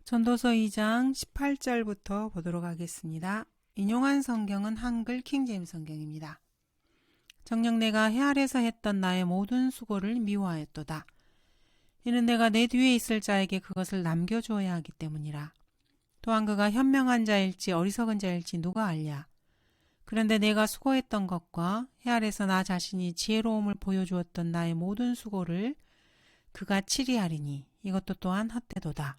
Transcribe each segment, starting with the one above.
전도서 2장 18절부터 보도록 하겠습니다. 인용한 성경은 한글 킹제임스 성경입니다. 정녕 내가 해 아래서 했던 나의 모든 수고를 미워하였도다. 이는 내가 내 뒤에 있을 자에게 그것을 남겨주어야 하기 때문이라. 또한 그가 현명한 자일지 어리석은 자일지 누가 알랴. 그런데 내가 수고했던 것과 해 아래서 나 자신이 지혜로움을 보여주었던 나의 모든 수고를 그가 치리하리니 이것도 또한 헛되도다.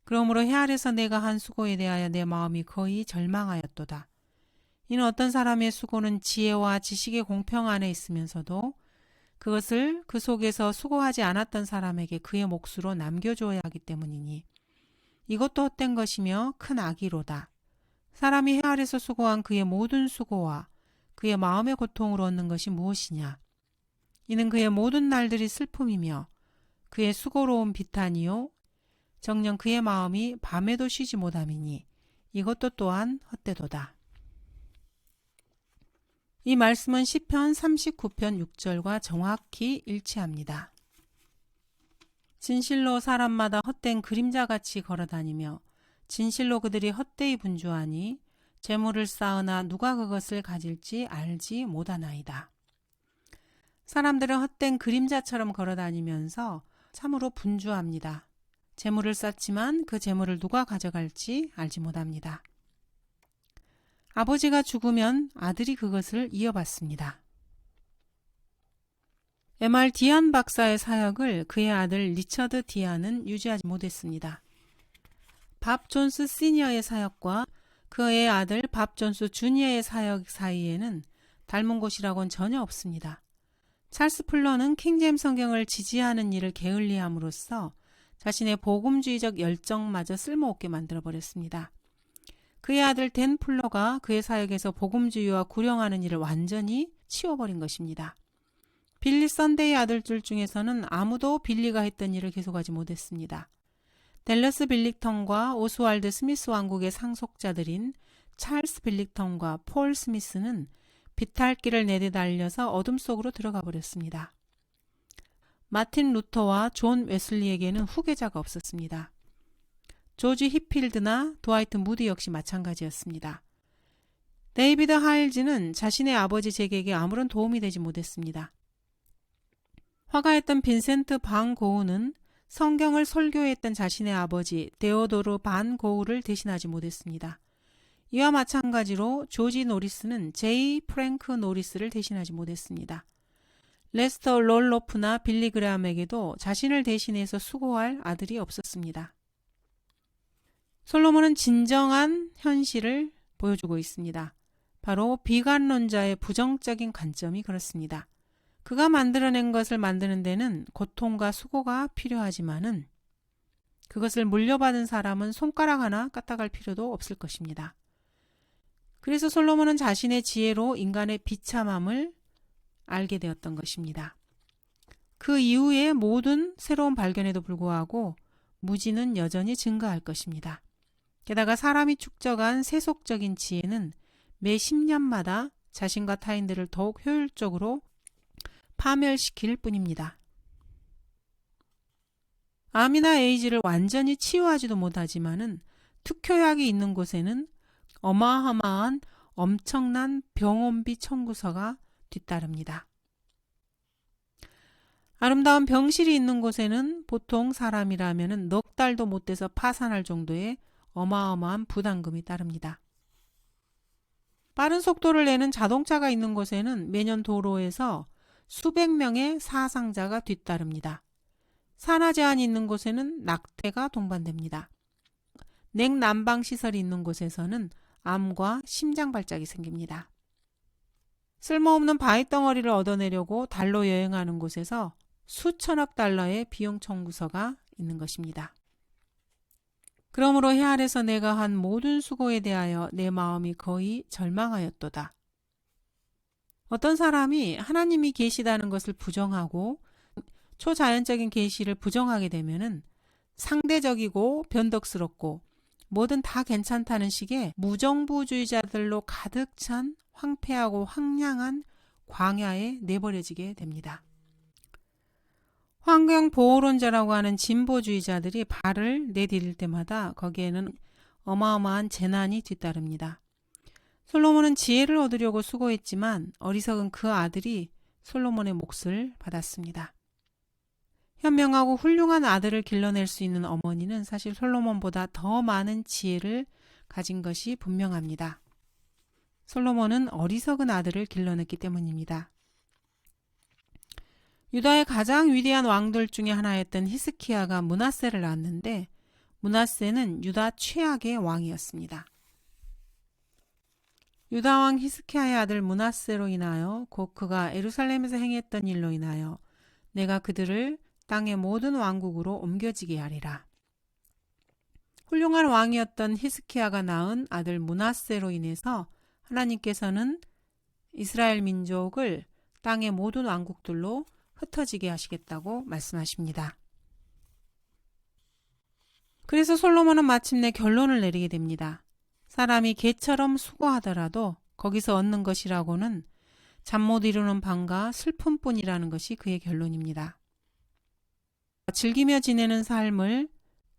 그러므로 해 아래서 내가 한 수고에 대하여 내 마음이 거의 절망하였도다. 이는 어떤 사람의 수고는 지혜와 지식의 공평 안에 있으면서도 그것을 그 속에서 수고하지 않았던 사람에게 그의 몫으로 남겨주어야 하기 때문이니 이것도 헛된 것이며 큰 악이로다. 사람이 해 아래서 수고한 그의 모든 수고와 그의 마음의 고통으로 얻는 것이 무엇이냐. 이는 그의 모든 날들이 슬픔이며 그의 수고로운 비탄이요 정녕 그의 마음이 밤에도 쉬지 못함이니 이것도 또한 헛되도다. 이 말씀은 시편 39편 6절과 정확히 일치합니다. 진실로 사람마다 헛된 그림자같이 걸어다니며 진실로 그들이 헛되이 분주하니 재물을 쌓으나 누가 그것을 가질지 알지 못하나이다. 사람들은 헛된 그림자처럼 걸어다니면서 참으로 분주합니다. 재물을 쌓지만 그 재물을 누가 가져갈지 알지 못합니다. 아버지가 죽으면 아들이 그것을 이어받습니다. MR 디안 박사의 사역을 그의 아들 리처드 디안은 유지하지 못했습니다. 밥 존스 시니어의 사역과 그의 아들 밥 존스 주니어의 사역 사이에는 닮은 곳이라고는 전혀 없습니다. 찰스 풀러는 킹제임스 성경을 지지하는 일을 게을리함으로써 자신의 복음주의적 열정마저 쓸모없게 만들어버렸습니다. 그의 아들 댄 풀러가 그의 사역에서 복음주의와 구령하는 일을 완전히 치워버린 것입니다. 빌리 썬데이의 아들들 중에서는 아무도 빌리가 했던 일을 계속하지 못했습니다. 댈러스 빌릭턴과 오스왈드 스미스 왕국의 상속자들인 찰스 빌릭턴과 폴 스미스는 비탈길을 내려달려서 어둠 속으로 들어가 버렸습니다. 마틴 루터와 존 웨슬리에게는 후계자가 없었습니다. 조지 히필드나 드와이트 무디 역시 마찬가지였습니다. 데이비드 하일즈는 자신의 아버지 잭에게 아무런 도움이 되지 못했습니다. 화가였던 빈센트 반 고우는 성경을 설교했던 자신의 아버지 데오도르 반 고우를 대신하지 못했습니다. 이와 마찬가지로 조지 노리스는 제이 프랭크 노리스를 대신하지 못했습니다. 레스터 롤로프나 빌리 그레함에게도 자신을 대신해서 수고할 아들이 없었습니다. 솔로몬은 진정한 현실을 보여주고 있습니다. 바로 비관론자의 부정적인 관점이 그렇습니다. 그가 만들어낸 것을 만드는 데는 고통과 수고가 필요하지만은 그것을 물려받은 사람은 손가락 하나 까딱할 필요도 없을 것입니다. 그래서 솔로몬은 자신의 지혜로 인간의 비참함을 알게 되었던 것입니다. 그 이후의 모든 새로운 발견에도 불구하고 무지는 여전히 증가할 것입니다. 게다가 사람이 축적한 세속적인 지혜는 매 10년마다 자신과 타인들을 더욱 효율적으로 파멸시킬 뿐입니다. 암이나 에이즈를 완전히 치유하지도 못하지만은 특효약이 있는 곳에는 어마어마한 엄청난 병원비 청구서가 뒤따릅니다. 아름다운 병실이 있는 곳에는 보통 사람이라면 넉 달도 못 돼서 파산할 정도의 어마어마한 부담금이 따릅니다. 빠른 속도를 내는 자동차가 있는 곳에는 매년 도로에서 수백 명의 사상자가 뒤따릅니다. 산화 제한이 있는 곳에는 낙태가 동반됩니다. 냉난방 시설이 있는 곳에서는 암과 심장 발작이 생깁니다. 쓸모없는 바위 덩어리를 얻어내려고 달로 여행하는 곳에서 수천억 달러의 비용 청구서가 있는 것입니다. 그러므로 해 아래서 내가 한 모든 수고에 대하여 내 마음이 거의 절망하였도다. 어떤 사람이 하나님이 계시다는 것을 부정하고 초자연적인 계시를 부정하게 되면은 상대적이고 변덕스럽고 뭐든 다 괜찮다는 식의 무정부주의자들로 가득 찬 황폐하고 황량한 광야에 내버려지게 됩니다. 환경보호론자라고 하는 진보주의자들이 발을 내디딜 때마다 거기에는 어마어마한 재난이 뒤따릅니다. 솔로몬은 지혜를 얻으려고 수고했지만 어리석은 그 아들이 솔로몬의 몫을 받았습니다. 현명하고 훌륭한 아들을 길러낼 수 있는 어머니는 사실 솔로몬보다 더 많은 지혜를 가진 것이 분명합니다. 솔로몬은 어리석은 아들을 길러냈기 때문입니다. 유다의 가장 위대한 왕들 중에 하나였던 히스키야가 므낫세를 낳았는데 므낫세는 유다 최악의 왕이었습니다. 유다 왕 히스키야의 아들 므낫세로 인하여 곧 그가 예루살렘에서 행했던 일로 인하여 내가 그들을 땅의 모든 왕국으로 옮겨지게 하리라. 훌륭한 왕이었던 히스키야가 낳은 아들 므낫세로 인해서 하나님께서는 이스라엘 민족을 땅의 모든 왕국들로 흩어지게 하시겠다고 말씀하십니다. 그래서 솔로몬은 마침내 결론을 내리게 됩니다. 사람이 개처럼 수고하더라도 거기서 얻는 것이라고는 잠 못 이루는 밤과 슬픔뿐이라는 것이 그의 결론입니다. 즐기며 지내는 삶을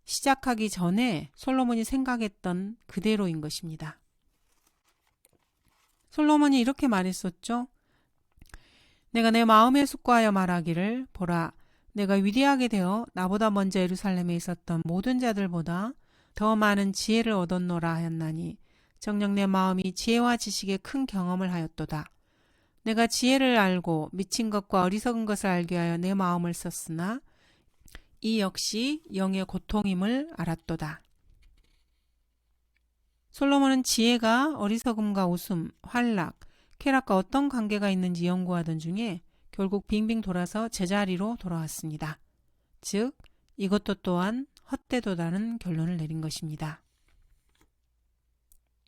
시작하기 전에 솔로몬이 생각했던 그대로인 것입니다. 솔로몬이 이렇게 말했었죠. 내가 내 마음에 숙고하여 말하기를 보라, 내가 위대하게 되어 나보다 먼저 예루살렘에 있었던 모든 자들보다 더 많은 지혜를 얻었노라 하였나니 정녕 내 마음이 지혜와 지식에 큰 경험을 하였도다. 내가 지혜를 알고 미친 것과 어리석은 것을 알게 하여 내 마음을 썼으나 이 역시 영의 고통임을 알았도다. 솔로몬은 지혜가 어리석음과 웃음, 활락, 쾌락과 어떤 관계가 있는지 연구하던 중에 결국 빙빙 돌아서 제자리로 돌아왔습니다. 즉 이것도 또한 헛되도다는 결론을 내린 것입니다.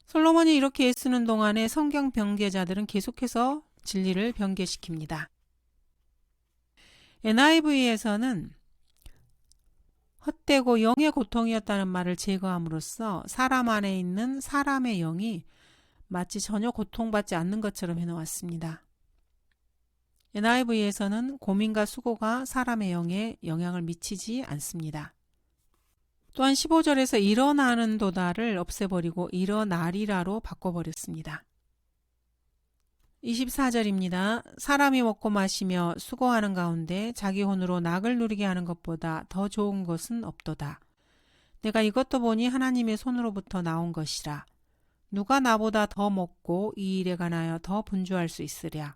솔로몬이 이렇게 애쓰는 동안에 성경 변개자들은 계속해서 진리를 변개시킵니다. NIV에서는 헛되고 영의 고통이었다는 말을 제거함으로써 사람 안에 있는 사람의 영이 마치 전혀 고통받지 않는 것처럼 해놓았습니다. NIV에서는 고민과 수고가 사람의 영에 영향을 미치지 않습니다. 또한 15절에서 일어나는 도다를 없애버리고 일어나리라로 바꿔버렸습니다. 24절입니다. 사람이 먹고 마시며 수고하는 가운데 자기 혼으로 낙을 누리게 하는 것보다 더 좋은 것은 없도다. 내가 이것도 보니 하나님의 손으로부터 나온 것이라. 누가 나보다 더 먹고 이 일에 관하여 더 분주할 수 있으랴.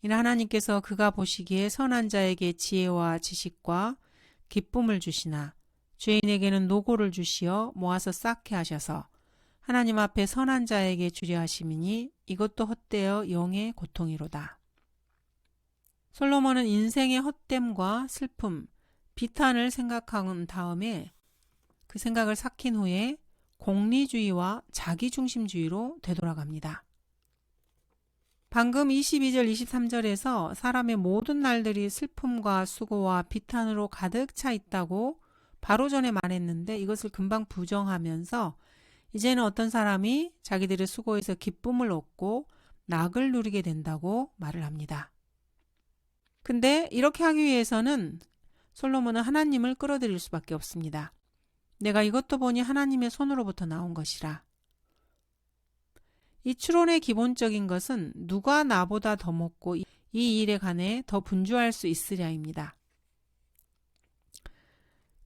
이는 하나님께서 그가 보시기에 선한 자에게 지혜와 지식과 기쁨을 주시나 죄인에게는 노고를 주시어 모아서 쌓게 하셔서 하나님 앞에 선한 자에게 주려 하심이니 이것도 헛되어 영의 고통이로다. 솔로몬은 인생의 헛됨과 슬픔, 비탄을 생각한 다음에 그 생각을 삭힌 후에 공리주의와 자기중심주의로 되돌아갑니다. 방금 22절 23절에서 사람의 모든 날들이 슬픔과 수고와 비탄으로 가득 차 있다고 바로 전에 말했는데 이것을 금방 부정하면서 이제는 어떤 사람이 자기들의 수고에서 기쁨을 얻고 낙을 누리게 된다고 말을 합니다. 근데 이렇게 하기 위해서는 솔로몬은 하나님을 끌어들일 수밖에 없습니다. 내가 이것도 보니 하나님의 손으로부터 나온 것이라. 이 추론의 기본적인 것은 누가 나보다 더 먹고 이 일에 관해 더 분주할 수 있으랴입니다.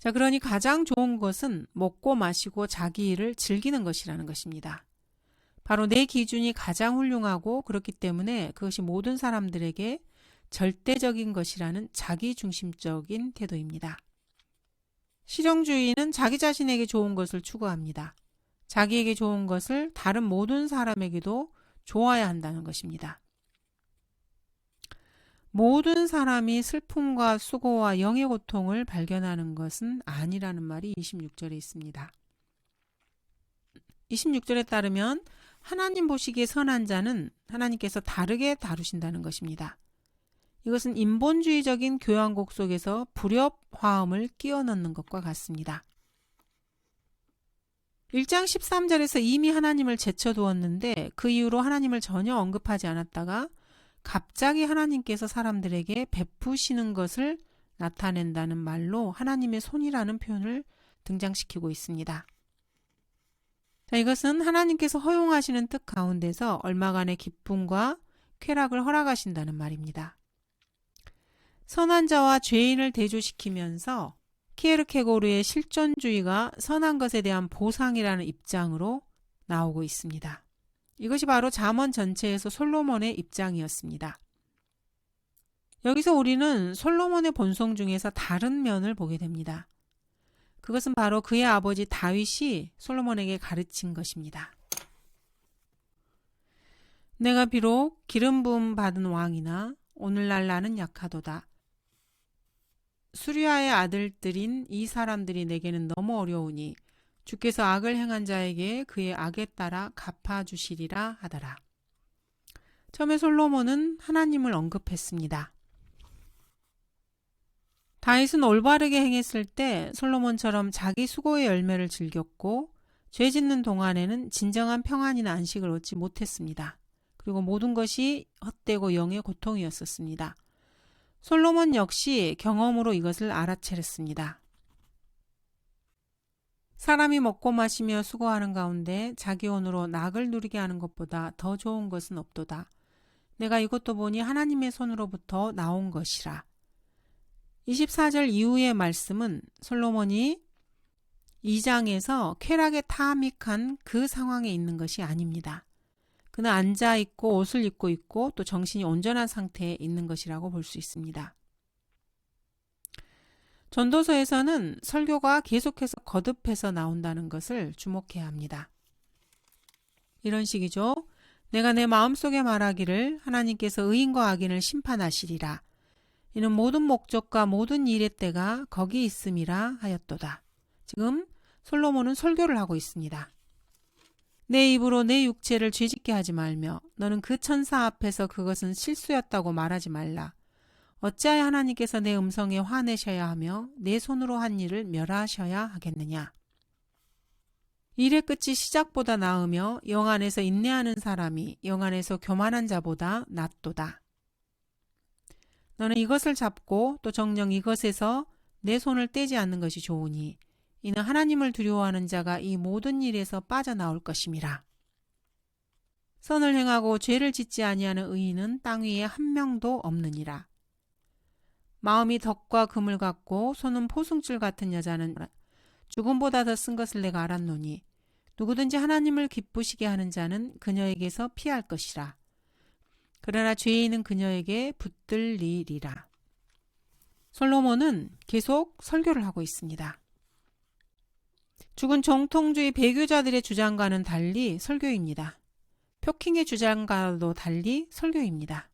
자, 그러니 가장 좋은 것은 먹고 마시고 자기 일을 즐기는 것이라는 것입니다. 바로 내 기준이 가장 훌륭하고 그렇기 때문에 그것이 모든 사람들에게 절대적인 것이라는 자기중심적인 태도입니다. 실용주의는 자기 자신에게 좋은 것을 추구합니다. 자기에게 좋은 것을 다른 모든 사람에게도 좋아야 한다는 것입니다. 모든 사람이 슬픔과 수고와 영의 고통을 발견하는 것은 아니라는 말이 26절에 있습니다. 26절에 따르면 하나님 보시기에 선한 자는 하나님께서 다르게 다루신다는 것입니다. 이것은 인본주의적인 교양곡 속에서 불협화음을 끼워 넣는 것과 같습니다. 1장 13절에서 이미 하나님을 제쳐두었는데 그 이후로 하나님을 전혀 언급하지 않았다가 갑자기 하나님께서 사람들에게 베푸시는 것을 나타낸다는 말로 하나님의 손이라는 표현을 등장시키고 있습니다. 자, 이것은 하나님께서 허용하시는 뜻 가운데서 얼마간의 기쁨과 쾌락을 허락하신다는 말입니다. 선한 자와 죄인을 대조시키면서 키에르케고르의 실존주의가 선한 것에 대한 보상이라는 입장으로 나오고 있습니다. 이것이 바로 잠언 전체에서 솔로몬의 입장이었습니다. 여기서 우리는 솔로몬의 본성 중에서 다른 면을 보게 됩니다. 그것은 바로 그의 아버지 다윗이 솔로몬에게 가르친 것입니다. 내가 비록 기름 부음 받은 왕이나 오늘날 나는 약하도다. 수리아의 아들들인 이 사람들이 내게는 너무 어려우니 주께서 악을 행한 자에게 그의 악에 따라 갚아주시리라 하더라. 처음에 솔로몬은 하나님을 언급했습니다. 다윗은 올바르게 행했을 때 솔로몬처럼 자기 수고의 열매를 즐겼고 죄 짓는 동안에는 진정한 평안이나 안식을 얻지 못했습니다. 그리고 모든 것이 헛되고 영의 고통이었었습니다. 솔로몬 역시 경험으로 이것을 알아차렸습니다. 사람이 먹고 마시며 수고하는 가운데 자기 혼으로 낙을 누리게 하는 것보다 더 좋은 것은 없도다. 내가 이것도 보니 하나님의 손으로부터 나온 것이라. 24절 이후의 말씀은 솔로몬이 2장에서 쾌락에 타믹한 그 상황에 있는 것이 아닙니다. 그는 앉아있고 옷을 입고 있고 또 정신이 온전한 상태에 있는 것이라고 볼 수 있습니다. 전도서에서는 설교가 계속해서 거듭해서 나온다는 것을 주목해야 합니다. 이런 식이죠. 내가 내 마음속에 말하기를 하나님께서 의인과 악인을 심판하시리라. 이는 모든 목적과 모든 일의 때가 거기 있음이라 하였도다. 지금 솔로몬은 설교를 하고 있습니다. 내 입으로 내 육체를 죄짓게 하지 말며 너는 그 천사 앞에서 그것은 실수였다고 말하지 말라. 어찌하여 하나님께서 내 음성에 화내셔야 하며 내 손으로 한 일을 멸하셔야 하겠느냐. 일의 끝이 시작보다 나으며 영 안에서 인내하는 사람이 영 안에서 교만한 자보다 낫도다. 너는 이것을 잡고 또 정녕 이것에서 내 손을 떼지 않는 것이 좋으니 이는 하나님을 두려워하는 자가 이 모든 일에서 빠져나올 것임이라. 선을 행하고 죄를 짓지 아니하는 의인은 땅 위에 한 명도 없느니라. 마음이 덕과 금을 갖고 손은 포승줄 같은 여자는 죽음보다 더 쓴 것을 내가 알았노니 누구든지 하나님을 기쁘시게 하는 자는 그녀에게서 피할 것이라. 그러나 죄인은 그녀에게 붙들리리라. 솔로몬은 계속 설교를 하고 있습니다. 죽은 정통주의 배교자들의 주장과는 달리 설교입니다. 표킹의 주장과도 달리 설교입니다.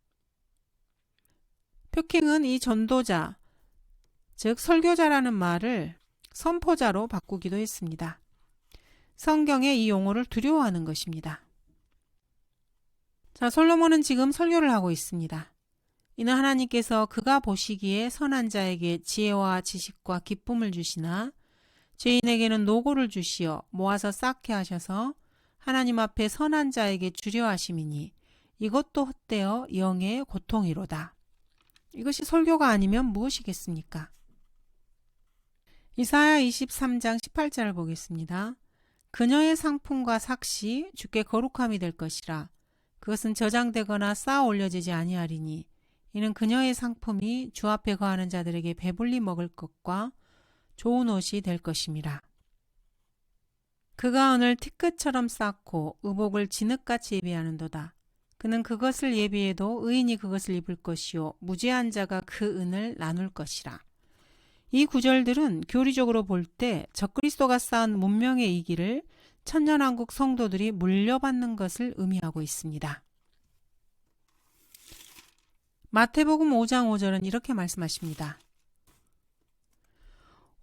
표킹은 이 전도자, 즉 설교자라는 말을 선포자로 바꾸기도 했습니다. 성경에 이 용어를 두려워하는 것입니다. 자, 솔로몬은 지금 설교를 하고 있습니다. 이는 하나님께서 그가 보시기에 선한 자에게 지혜와 지식과 기쁨을 주시나 죄인에게는 노고를 주시어 모아서 쌓게 하셔서 하나님 앞에 선한 자에게 주려 하심이니 이것도 헛되어 영의 고통이로다. 이것이 설교가 아니면 무엇이겠습니까? 이사야 23장 18절을 보겠습니다. 그녀의 상품과 삭시 주께 거룩함이 될 것이라. 그것은 저장되거나 쌓아 올려지지 아니하리니 이는 그녀의 상품이 주 앞에 거하는 자들에게 배불리 먹을 것과 좋은 옷이 될 것임이라. 그가 은을 티끌처럼 쌓고 의복을 진흙같이 예비하는도다. 그는 그것을 예비해도 의인이 그것을 입을 것이요 무죄한 자가 그 은을 나눌 것이라. 이 구절들은 교리적으로 볼 때 적그리스도가 쌓은 문명의 이기를 천년왕국 성도들이 물려받는 것을 의미하고 있습니다. 마태복음 5장 5절은 이렇게 말씀하십니다.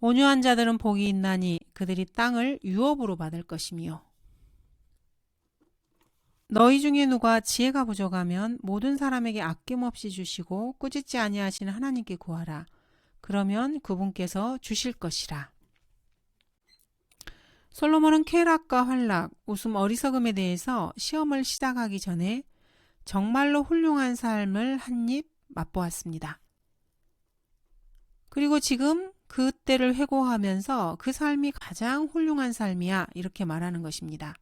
온유한 자들은 복이 있나니 그들이 땅을 유업으로 받을 것이며 너희 중에 누가 지혜가 부족하면 모든 사람에게 아낌없이 주시고 꾸짖지 아니하시는 하나님께 구하라. 그러면 그분께서 주실 것이라. 솔로몬은 쾌락과 활락, 웃음 어리석음에 대해서 시험을 시작하기 전에 정말로 훌륭한 삶을 한입 맛보았습니다. 그리고 지금 그때를 회고하면서 그 삶이 가장 훌륭한 삶이야 이렇게 말하는 것입니다.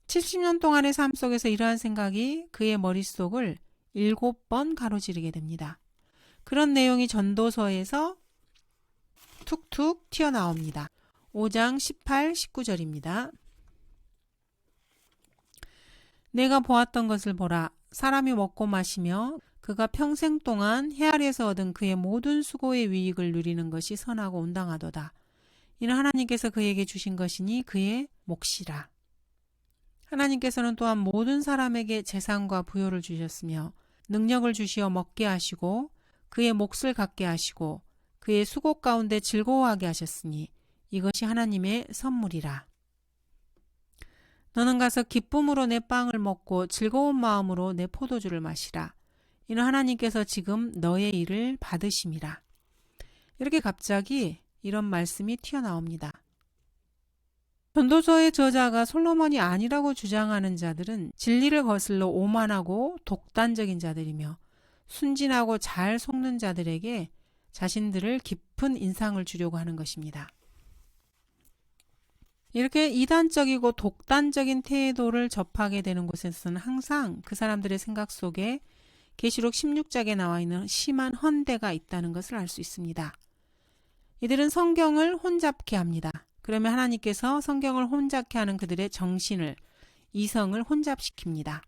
70년 동안의 삶 속에서 이러한 생각이 그의 머릿속을 7번 가로지르게 됩니다. 그런 내용이 전도서에서 툭툭 튀어나옵니다. 5장 18, 19절입니다. 내가 보았던 것을 보라. 사람이 먹고 마시며 그가 평생 동안 해 아래에서 얻은 그의 모든 수고의 유익을 누리는 것이 선하고 온당하도다. 이는 하나님께서 그에게 주신 것이니 그의 몫이라. 하나님께서는 또한 모든 사람에게 재산과 부요를 주셨으며 능력을 주시어 먹게 하시고 그의 몫을 갖게 하시고 그의 수고 가운데 즐거워하게 하셨으니 이것이 하나님의 선물이라. 너는 가서 기쁨으로 내 빵을 먹고 즐거운 마음으로 내 포도주를 마시라. 이는 하나님께서 지금 너의 일을 받으심이라. 이렇게 갑자기 이런 말씀이 튀어나옵니다. 전도서의 저자가 솔로몬이 아니라고 주장하는 자들은 진리를 거슬러 오만하고 독단적인 자들이며 순진하고 잘 속는 자들에게 자신들을 깊은 인상을 주려고 하는 것입니다. 이렇게 이단적이고 독단적인 태도를 접하게 되는 곳에서는 항상 그 사람들의 생각 속에 계시록 16장에 나와 있는 심한 헌대가 있다는 것을 알 수 있습니다. 이들은 성경을 혼잡케 합니다. 그러면 하나님께서 성경을 혼잡케 하는 그들의 정신을, 이성을 혼잡시킵니다.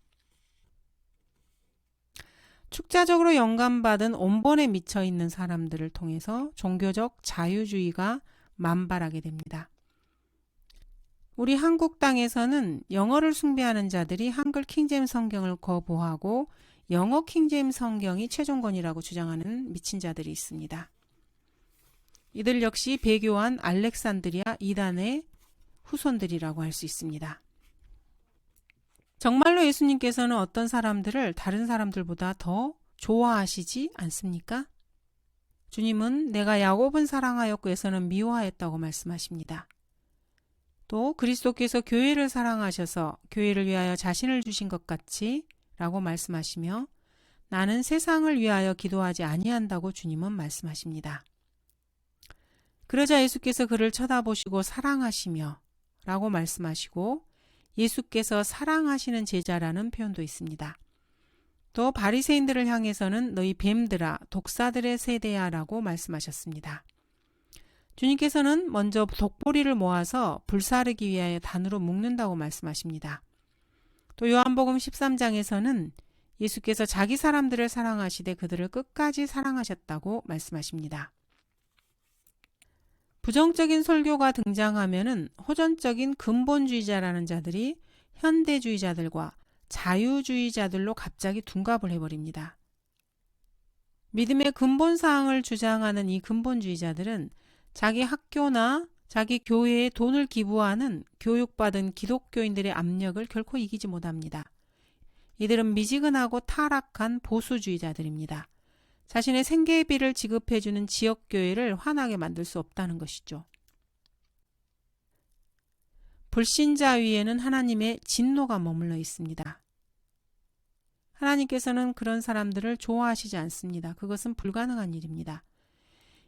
축자적으로 영감받은 온본에 미쳐 있는 사람들을 통해서 종교적 자유주의가 만발하게 됩니다. 우리 한국 땅에서는 영어를 숭배하는 자들이 한글 킹제임스 성경을 거부하고 영어 킹제임스 성경이 최종권이라고 주장하는 미친 자들이 있습니다. 이들 역시 배교한 알렉산드리아 이단의 후손들이라고 할 수 있습니다. 정말로 예수님께서는 어떤 사람들을 다른 사람들보다 더 좋아하시지 않습니까? 주님은 내가 야곱은 사랑하였고 에서는 미워하였다고 말씀하십니다. 또 그리스도께서 교회를 사랑하셔서 교회를 위하여 자신을 주신 것 같이 라고 말씀하시며 나는 세상을 위하여 기도하지 아니한다고 주님은 말씀하십니다. 그러자 예수께서 그를 쳐다보시고 사랑하시며 라고 말씀하시고 예수께서 사랑하시는 제자라는 표현도 있습니다. 또 바리새인들을 향해서는 너희 뱀들아 독사들의 세대야 라고 말씀하셨습니다. 주님께서는 먼저 독보리를 모아서 불사르기 위하여 단으로 묶는다고 말씀하십니다. 또 요한복음 13장에서는 예수께서 자기 사람들을 사랑하시되 그들을 끝까지 사랑하셨다고 말씀하십니다. 부정적인 설교가 등장하면은 호전적인 근본주의자라는 자들이 현대주의자들과 자유주의자들로 갑자기 둔갑을 해버립니다. 믿음의 근본사항을 주장하는 이 근본주의자들은 자기 학교나 자기 교회에 돈을 기부하는 교육받은 기독교인들의 압력을 결코 이기지 못합니다. 이들은 미지근하고 타락한 보수주의자들입니다. 자신의 생계비를 지급해주는 지역교회를 환하게 만들 수 없다는 것이죠. 불신자 위에는 하나님의 진노가 머물러 있습니다. 하나님께서는 그런 사람들을 좋아하시지 않습니다. 그것은 불가능한 일입니다.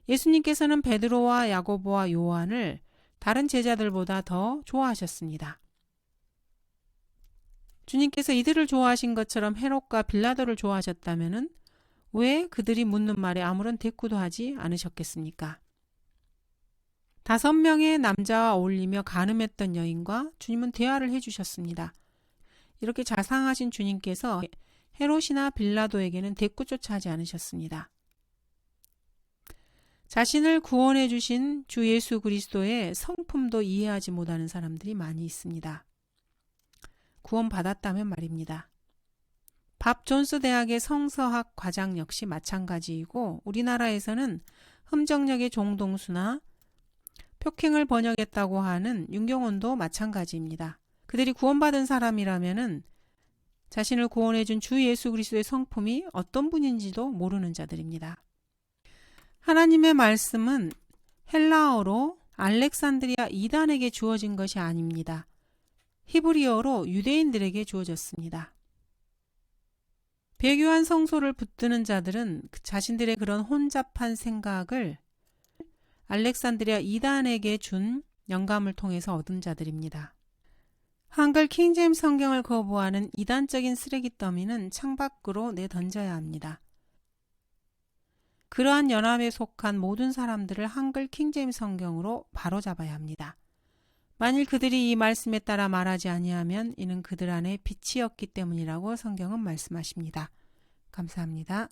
예수님께서는 베드로와 야고보와 요한을 다른 제자들보다 더 좋아하셨습니다. 주님께서 이들을 좋아하신 것처럼 헤롯과 빌라도를 좋아하셨다면 왜 그들이 묻는 말에 아무런 대꾸도 하지 않으셨겠습니까? 5명의 남자와 어울리며 간음했던 여인과 주님은 대화를 해주셨습니다. 이렇게 자상하신 주님께서 헤롯이나 빌라도에게는 대꾸조차 하지 않으셨습니다. 자신을 구원해 주신 주 예수 그리스도의 성품도 이해하지 못하는 사람들이 많이 있습니다. 구원받았다면 말입니다. 밥 존스 대학의 성서학 과장 역시 마찬가지이고 우리나라에서는 흠정역의 종동수나 표킹을 번역했다고 하는 윤경원도 마찬가지입니다. 그들이 구원받은 사람이라면은 자신을 구원해 준 주 예수 그리스도의 성품이 어떤 분인지도 모르는 자들입니다. 하나님의 말씀은 헬라어로 알렉산드리아 이단에게 주어진 것이 아닙니다. 히브리어로 유대인들에게 주어졌습니다. 배교한 성소를 붙드는 자들은 자신들의 그런 혼잡한 생각을 알렉산드리아 이단에게 준 영감을 통해서 얻은 자들입니다. 한글 킹제임스 성경을 거부하는 이단적인 쓰레기 더미는 창밖으로 내던져야 합니다. 그러한 연합에 속한 모든 사람들을 한글 킹제임스 성경으로 바로잡아야 합니다. 만일 그들이 이 말씀에 따라 말하지 아니하면 이는 그들 안에 빛이 없기 때문이라고 성경은 말씀하십니다. 감사합니다.